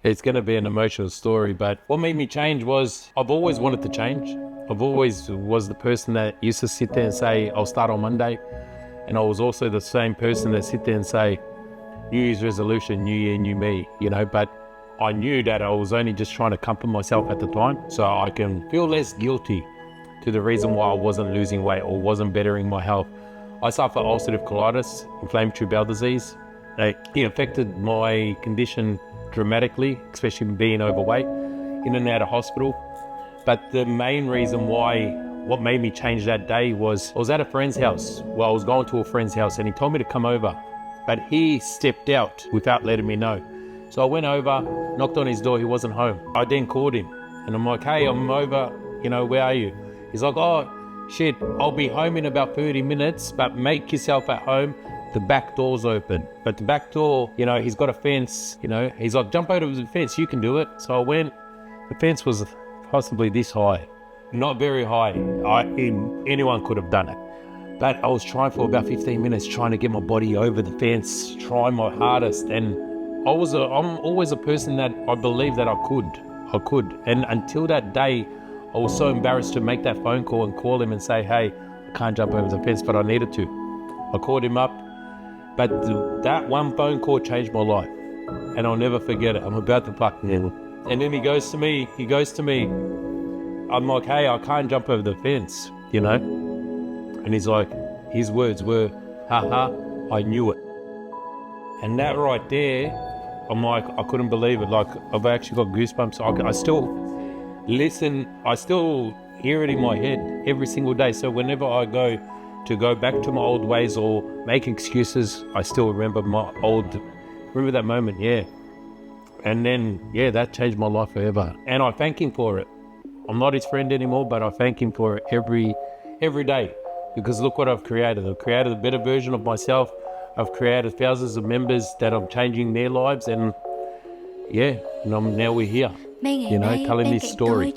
It's going to be an emotional story, but what made me change was I've always wanted to change. I've always was the person that used to sit there and say, I'll start on Monday. And I was also the same person that sit there and say, New Year's resolution, new year, new me, but I knew that I was only just trying to comfort myself at the time so I can feel less guilty to the reason why I wasn't losing weight or wasn't bettering my health. I suffer ulcerative colitis, inflammatory bowel disease. It affected my condition dramatically, especially being overweight, in and out of hospital. But the main reason what made me change that day was I was at a friend's house. Well, I was going to a friend's house and he told me to come over, but he stepped out without letting me know. So I went over, knocked on his door, he wasn't home. I then called him and I'm like, hey, I'm over, where are you? He's like, oh, shit, I'll be home in about 30 minutes, but make yourself at home. The back door's open. But the back door, he's got a fence, he's like, jump over the fence, you can do it. So I went, the fence was possibly this high, not very high. Anyone could have done it. But I was trying for about 15 minutes, trying to get my body over the fence, trying my hardest. And I'm always a person that I believe that I could. And until that day, I was so embarrassed to make that phone call and call him and say, hey, I can't jump over the fence, but I needed to. I called him up, but that one phone call changed my life. And I'll never forget it. I'm about to fuck him. And then he goes to me, I'm like, hey, I can't jump over the fence, And he's like, his words were, haha, I knew it. And that right there, I'm like, I couldn't believe it. Like, I've actually got goosebumps. I still listen, I still hear it in my head every single day. So whenever I go back to my old ways or make excuses, I still remember that moment, yeah. And then, yeah, that changed my life forever. And I thank him for it. I'm not his friend anymore, but I thank him for it every day. Because look what I've created. I've created a better version of myself. I've created thousands of members that I'm changing their lives. And yeah, now we're here, telling this story.